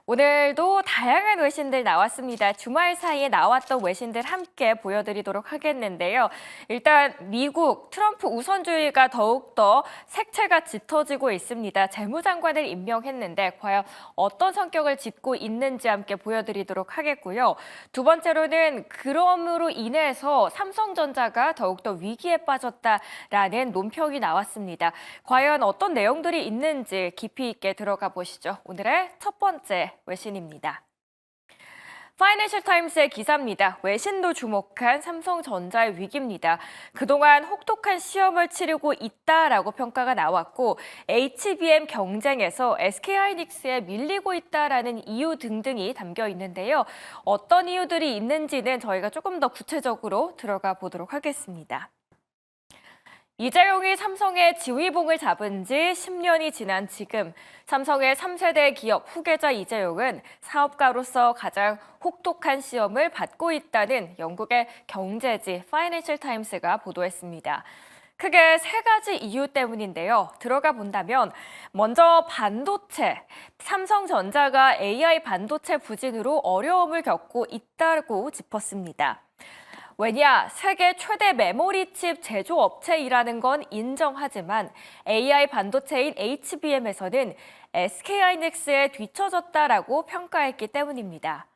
오늘도 다양한 외신들 나왔습니다. 주말 사이에 나왔던 외신들 함께 보여드리도록 하겠는데요. 일단 미국 트럼프 우선주의가 더욱더 색채가 짙어지고 있습니다. 재무장관을 임명했는데 과연 어떤 성격을 짙고 있는지 함께 보여드리도록 하겠고요. 두 번째로는 그럼으로 인해서 삼성전자가 더욱더 위기에 빠졌다라는 논평이 나왔습니다. 과연 어떤 내용들이 있는지 깊이 있게 들어가 보시죠. 오늘의 첫 번째 외신입니다. 파이낸셜 타임스의 기사입니다. 외신도 주목한 삼성전자의 위기입니다. 그동안 혹독한 시험을 치르고 있다라고 평가가 나왔고 HBM 경쟁에서 SK하이닉스에 밀리고 있다라는 이유 등등이 담겨 있는데요. 어떤 이유들이 있는지는 저희가 조금 더 구체적으로 들어가 보도록 하겠습니다. 이재용이 삼성의 지휘봉을 잡은 지 10년이 지난 지금 삼성의 3세대 기업 후계자 이재용은 사업가로서 가장 혹독한 시험을 받고 있다는 영국의 경제지 파이낸셜 타임스가 보도했습니다. 크게 세 가지 이유 때문인데요. 들어가 본다면 먼저 반도체, 삼성전자가 AI 반도체 부진으로 어려움을 겪고 있다고 짚었습니다. 왜냐, 세계 최대 메모리 칩 제조업체이라는 건 인정하지만 AI 반도체인 HBM에서는 SK하이닉스에 뒤처졌다라고 평가했기 때문입니다.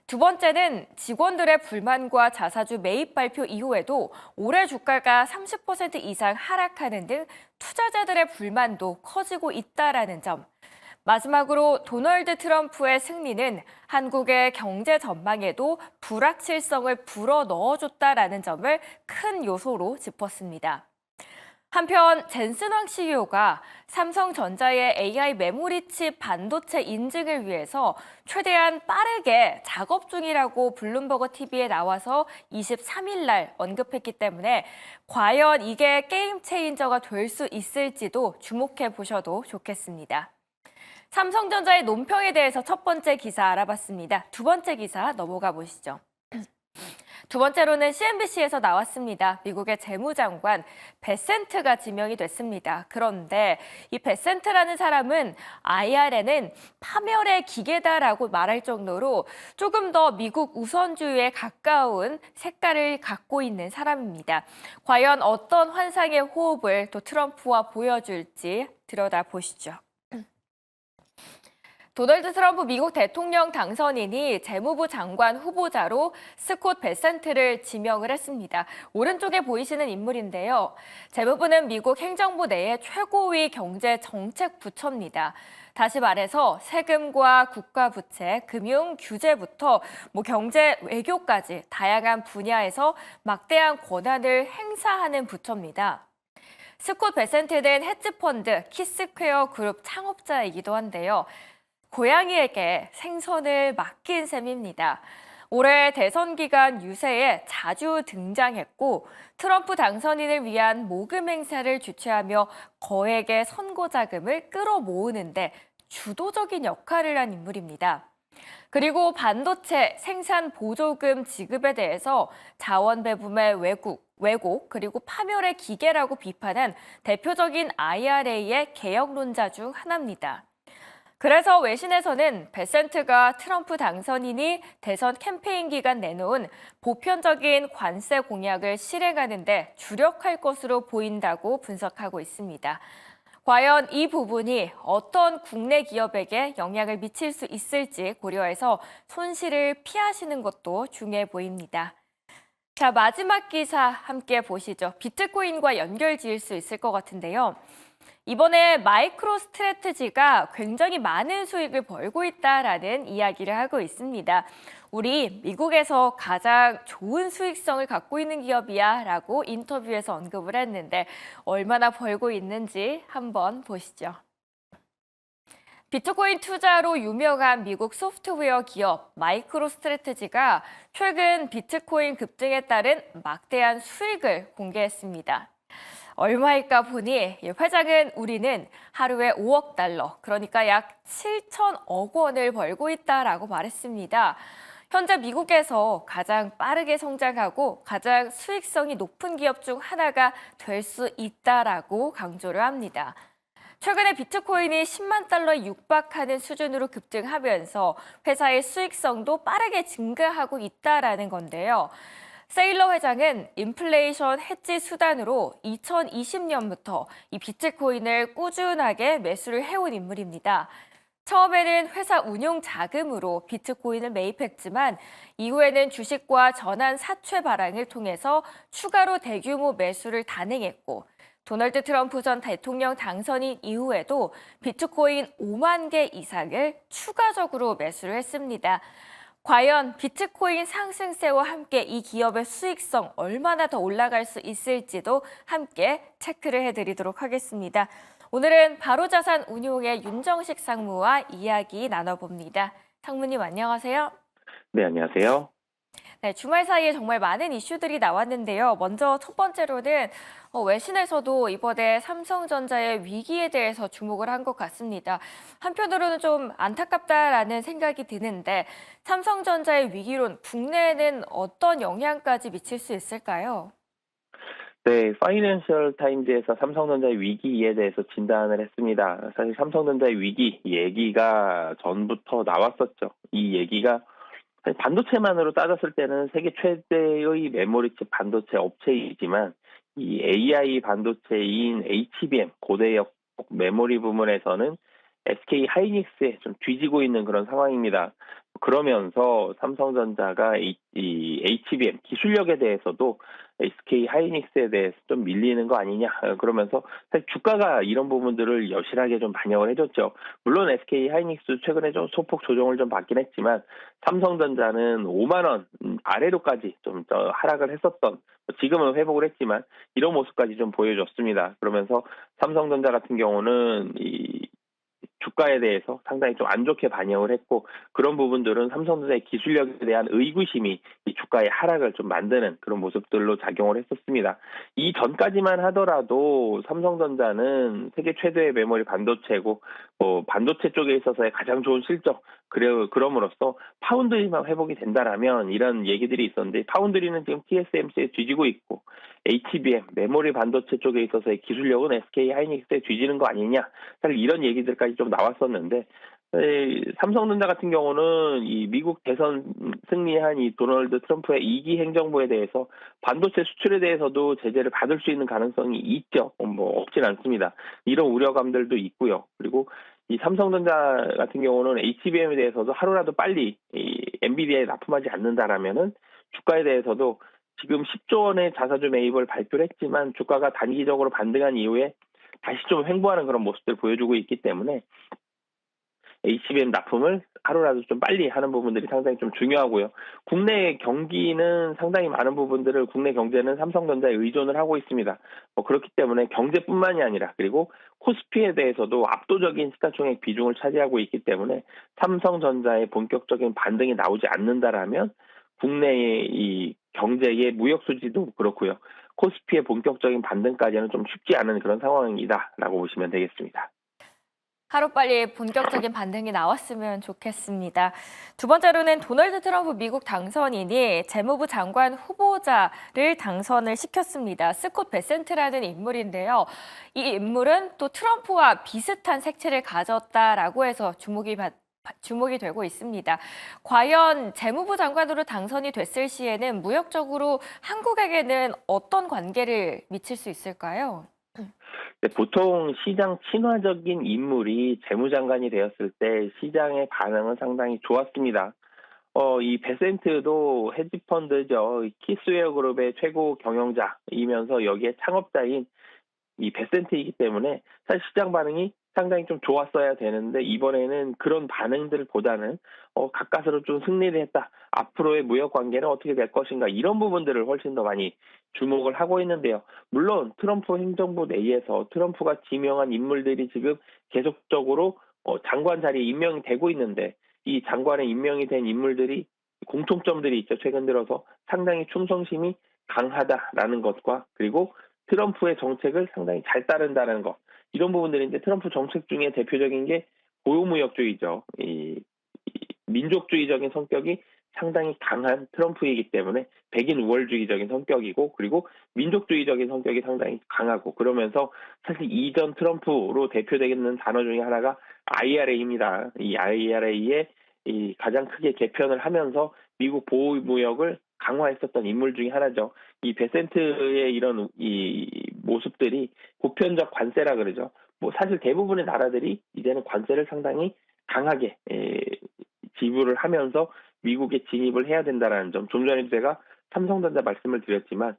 두 번째는 직원들의 불만과 자사주 매입 발표 이후에도 올해 주가가 30% 이상 하락하는 등 투자자들의 불만도 커지고 있다라는 점. 마지막으로 도널드 트럼프의 승리는 한국의 경제 전망에도 불확실성을 불어넣어줬다라는 점을 큰 요소로 짚었습니다. 한편 젠슨 황 CEO가 삼성전자의 AI 메모리 칩 반도체 인증을 위해서 최대한 빠르게 작업 중이라고 블룸버그 TV에 나와서 23일 날 언급했기 때문에 과연 이게 게임 체인저가 될 수 있을지도 주목해 보셔도 좋겠습니다. 삼성전자의 논평에 대해서 첫 번째 기사 알아봤습니다. 두 번째 기사 넘어가 보시죠. 두 번째로는 CNBC에서 나왔습니다. 미국의 재무장관 베센트가 지명이 됐습니다. 그런데 이 베센트라는 사람은 IR에는 파멸의 기계다라고 말할 정도로 조금 더 미국 우선주의에 가까운 색깔을 갖고 있는 사람입니다. 과연 어떤 환상의 호흡을 또 트럼프와 보여줄지 들여다보시죠. 도널드 트럼프 미국 대통령 당선인이 재무부 장관 후보자로 스콧 베센트를 지명을 했습니다. 오른쪽에 보이시는 인물인데요. 재무부는 미국 행정부 내의 최고위 경제 정책 부처입니다. 다시 말해서 세금과 국가부채, 금융 규제부터 경제 외교까지 다양한 분야에서 막대한 권한을 행사하는 부처입니다. 스콧 베센트는 헤지펀드 키스퀘어 그룹 창업자이기도 한데요. 고양이에게 생선을 맡긴 셈입니다. 올해 대선 기간 유세에 자주 등장했고 트럼프 당선인을 위한 모금 행사를 주최하며 거액의 선거 자금을 끌어모으는데 주도적인 역할을 한 인물입니다. 그리고 반도체 생산 보조금 지급에 대해서 자원 배분의 왜곡 그리고 파멸의 기계라고 비판한 대표적인 IRA의 개혁론자 중 하나입니다. 그래서 외신에서는 베센트가 트럼프 당선인이 대선 캠페인 기간 내놓은 보편적인 관세 공약을 실행하는 데 주력할 것으로 보인다고 분석하고 있습니다. 과연 이 부분이 어떤 국내 기업에게 영향을 미칠 수 있을지 고려해서 손실을 피하시는 것도 중요해 보입니다. 자, 마지막 기사 함께 보시죠. 비트코인과 연결 지을 수 있을 것 같은데요. 이번에 마이크로 스트래티지가 굉장히 많은 수익을 벌고 있다라는 이야기를 하고 있습니다. 우리 미국에서 가장 좋은 수익성을 갖고 있는 기업이야 라고 인터뷰에서 언급을 했는데 얼마나 벌고 있는지 한번 보시죠. 비트코인 투자로 유명한 미국 소프트웨어 기업 마이크로 스트래티지가 최근 비트코인 급등에 따른 막대한 수익을 공개했습니다. 얼마일까 보니 회장은 우리는 하루에 5억 달러, 그러니까 약 7천억 원을 벌고 있다라고 말했습니다. 현재 미국에서 가장 빠르게 성장하고 가장 수익성이 높은 기업 중 하나가 될 수 있다라고 강조를 합니다. 최근에 비트코인이 10만 달러에 육박하는 수준으로 급등하면서 회사의 수익성도 빠르게 증가하고 있다라는 건데요. 세일러 회장은 인플레이션 해지 수단으로 2020년부터 이 비트코인을 꾸준하게 매수를 해온 인물입니다. 처음에는 회사 운용 자금으로 비트코인을 매입했지만 이후에는 주식과 전환 사채 발행을 통해서 추가로 대규모 매수를 단행했고 도널드 트럼프 전 대통령 당선인 이후에도 비트코인 5만 개 이상을 추가적으로 매수를 했습니다. 과연 비트코인 상승세와 함께 이 기업의 수익성 얼마나 더 올라갈 수 있을지도 함께 체크를 해드리도록 하겠습니다. 오늘은 바로자산 운용의 윤정식 상무와 이야기 나눠봅니다. 상무님 안녕하세요. 네, 안녕하세요. 네, 주말 사이에 정말 많은 이슈들이 나왔는데요. 먼저 첫 번째로는 외신에서도 이번에 삼성전자의 위기에 대해서 주목을 한 것 같습니다. 한편으로는 좀 안타깝다라는 생각이 드는데 삼성전자의 위기론 국내에는 어떤 영향까지 미칠 수 있을까요? 네, 파이낸셜 타임즈에서 삼성전자의 위기에 대해서 진단을 했습니다. 사실 삼성전자의 위기 얘기가 전부터 나왔었죠. 이 얘기가 사실 반도체만으로 따졌을 때는 세계 최대의 메모리칩 반도체 업체이지만 이 AI 반도체인 HBM 고대역 메모리 부문에서는 SK 하이닉스에 좀 뒤지고 있는 그런 상황입니다. 그러면서 삼성전자가 이 HBM 기술력에 대해서도 SK 하이닉스에 대해서 좀 밀리는 거 아니냐 그러면서 사실 주가가 이런 부분들을 여실하게 좀 반영을 해줬죠. 물론 SK 하이닉스 최근에 좀 소폭 조정을 좀 받긴 했지만 삼성전자는 5만 원 아래로까지 좀 하락을 했었던 지금은 회복을 했지만 이런 모습까지 좀 보여줬습니다. 그러면서 삼성전자 같은 경우는 이 주가에 대해서 상당히 좀 안 좋게 반영을 했고 그런 부분들은 삼성전자의 기술력에 대한 의구심이 이 주가의 하락을 좀 만드는 그런 모습들로 작용을 했었습니다. 이 전까지만 하더라도 삼성전자는 세계 최대의 메모리 반도체고 반도체 쪽에 있어서의 가장 좋은 실적 그럼으로써 파운드리만 회복이 된다라면 이런 얘기들이 있었는데 파운드리는 지금 TSMC에 뒤지고 있고 HBM 메모리 반도체 쪽에 있어서의 기술력은 SK 하이닉스에 뒤지는 거 아니냐 사실 이런 얘기들까지 좀 나왔었는데 삼성전자 같은 경우는 이 미국 대선 승리한 이 도널드 트럼프의 2기 행정부에 대해서 반도체 수출에 대해서도 제재를 받을 수 있는 가능성이 있죠. 없진 않습니다. 이런 우려감들도 있고요. 그리고 이 삼성전자 같은 경우는 HBM에 대해서도 하루라도 빨리 이 엔비디아에 납품하지 않는다라면은 주가에 대해서도 지금 10조 원의 자사주 매입을 발표를 했지만 주가가 단기적으로 반등한 이후에 다시 좀 횡보하는 그런 모습들을 보여주고 있기 때문에 HBM 납품을 하루라도 좀 빨리 하는 부분들이 상당히 좀 중요하고요. 국내 경기는 상당히 많은 부분들을 국내 경제는 삼성전자에 의존을 하고 있습니다. 그렇기 때문에 경제뿐만이 아니라 그리고 코스피에 대해서도 압도적인 시가총액 비중을 차지하고 있기 때문에 삼성전자의 본격적인 반등이 나오지 않는다라면 국내의 이 경제의 무역 수지도 그렇고요. 코스피의 본격적인 반등까지는 좀 쉽지 않은 그런 상황이다라고 보시면 되겠습니다. 하루빨리 본격적인 반등이 나왔으면 좋겠습니다. 두 번째로는 도널드 트럼프 미국 당선인이 재무부 장관 후보자를 당선을 시켰습니다. 스콧 베센트라는 인물인데요. 이 인물은 또 트럼프와 비슷한 색채를 가졌다라고 해서 주목이 되고 있습니다. 과연 재무부 장관으로 당선이 됐을 시에는 무역적으로 한국에게는 어떤 관계를 미칠 수 있을까요? 보통 시장 친화적인 인물이 재무장관이 되었을 때 시장의 반응은 상당히 좋았습니다. 이 베센트도 헤지펀드죠. 키스웨어 그룹의 최고 경영자이면서 여기에 창업자인 이 베센트이기 때문에 사실 시장 반응이 상당히 좀 좋았어야 되는데 이번에는 그런 반응들보다는 가까스로 좀 승리를 했다. 앞으로의 무역 관계는 어떻게 될 것인가 이런 부분들을 훨씬 더 많이 주목을 하고 있는데요. 물론 트럼프 행정부 내에서 트럼프가 지명한 인물들이 지금 계속적으로 장관 자리에 임명이 되고 있는데 이 장관에 임명이 된 인물들이 공통점들이 있죠. 최근 들어서 상당히 충성심이 강하다라는 것과 그리고 트럼프의 정책을 상당히 잘 따른다는 것. 이런 부분들인데 트럼프 정책 중에 대표적인 게 고용무역주의죠. 이 민족주의적인 성격이 상당히 강한 트럼프이기 때문에 백인 우월주의적인 성격이고 그리고 민족주의적인 성격이 상당히 강하고 그러면서 사실 이전 트럼프로 대표되는 단어 중에 하나가 IRA입니다. 이 IRA에 이 가장 크게 개편을 하면서 미국 보호무역을 강화했었던 인물 중에 하나죠. 이 베센트의 이런 이 모습들이 보편적 관세라 그러죠. 뭐 사실 대부분의 나라들이 이제는 관세를 상당히 강하게 지불을 하면서 미국에 진입을 해야 된다라는 점. 좀 전에도 제가 삼성전자 말씀을 드렸지만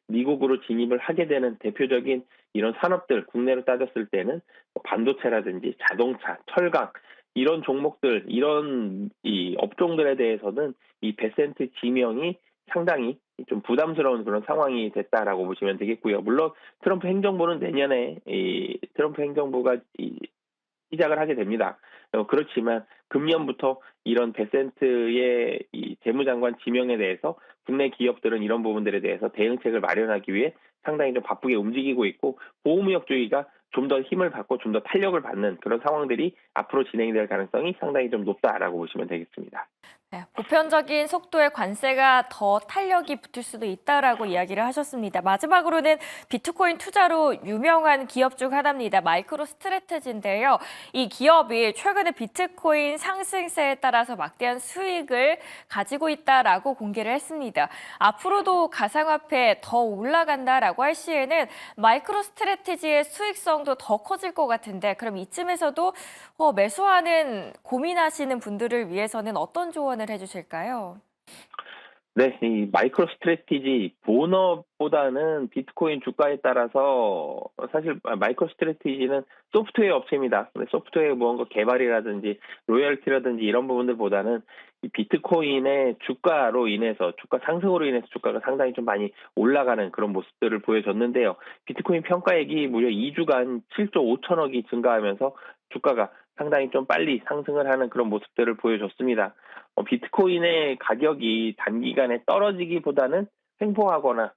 미국으로 진입을 하게 되는 대표적인 이런 산업들 국내로 따졌을 때는 뭐 반도체라든지 자동차, 철강 이런 종목들, 이런 이 업종들에 대해서는 이 베센트 지명이 상당히 좀 부담스러운 그런 상황이 됐다라고 보시면 되겠고요. 물론 트럼프 행정부는 내년에 이 트럼프 행정부가 시작을 하게 됩니다. 그렇지만 금년부터 이런 베센트의 이 재무장관 지명에 대해서 국내 기업들은 이런 부분들에 대해서 대응책을 마련하기 위해 상당히 좀 바쁘게 움직이고 있고 보호무역주의가 좀 더 힘을 받고 좀 더 탄력을 받는 그런 상황들이 앞으로 진행이 될 가능성이 상당히 좀 높다라고 보시면 되겠습니다. 네, 보편적인 속도의 관세가 더 탄력이 붙을 수도 있다라고 이야기를 하셨습니다. 마지막으로는 비트코인 투자로 유명한 기업 중 하나입니다. 마이크로 스트래테지인데요. 이 기업이 최근에 비트코인 상승세에 따라서 막대한 수익을 가지고 있다라고 공개를 했습니다. 앞으로도 가상화폐 더 올라간다라고 할 시에는 마이크로 스트래테지의 수익성도 더 커질 것 같은데 그럼 이쯤에서도 매수하는 고민하시는 분들을 위해서는 어떤 조언을 해주실까요? 네, 이 마이크로 스트래티지 본업보다는 비트코인 주가에 따라서 사실 마이크로 스트래티지는 소프트웨어 업체입니다. 근데 소프트웨어 무언가 개발이라든지 로열티라든지 이런 부분들보다는 이 비트코인의 주가로 인해서 주가 상승으로 인해서 주가가 상당히 좀 많이 올라가는 그런 모습들을 보여줬는데요. 비트코인 평가액이 무려 2주간 7조 5천억이 증가하면서 주가가 상당히 좀 빨리 상승을 하는 그런 모습들을 보여줬습니다. 비트코인의 가격이 단기간에 떨어지기보다는 횡보하거나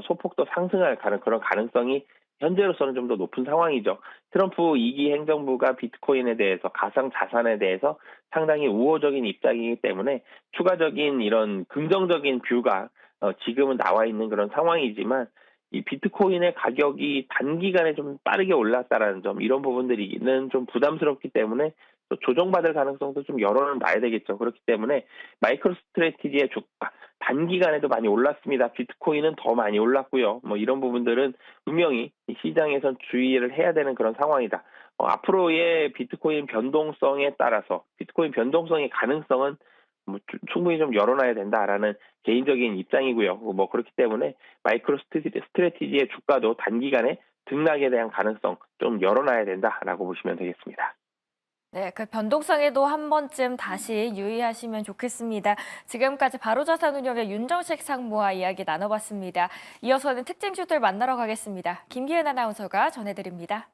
소폭 더 상승할 그런 가능성이 현재로서는 좀 더 높은 상황이죠. 트럼프 2기 행정부가 비트코인에 대해서 가상 자산에 대해서 상당히 우호적인 입장이기 때문에 추가적인 이런 긍정적인 뷰가 지금은 나와 있는 그런 상황이지만 이 비트코인의 가격이 단기간에 좀 빠르게 올랐다라는 점 이런 부분들이는 좀 부담스럽기 때문에 또 조정받을 가능성도 좀 열어는 놔야 되겠죠. 그렇기 때문에 마이크로 스트래티지의 주가 단기간에도 많이 올랐습니다. 비트코인은 더 많이 올랐고요. 뭐 이런 부분들은 분명히 시장에선 주의를 해야 되는 그런 상황이다. 앞으로의 비트코인 변동성에 따라서 비트코인 변동성의 가능성은 뭐 충분히 좀 열어놔야 된다라는 개인적인 입장이고요. 뭐 그렇기 때문에 마이크로 스트래티지의 주가도 단기간에 등락에 대한 가능성 좀 열어놔야 된다라고 보시면 되겠습니다. 네, 그 변동성에도 한 번쯤 다시 유의하시면 좋겠습니다. 지금까지 바로자산운용의 윤정식 상무와 이야기 나눠봤습니다. 이어서는 특징주들 만나러 가겠습니다. 김기은 아나운서가 전해드립니다.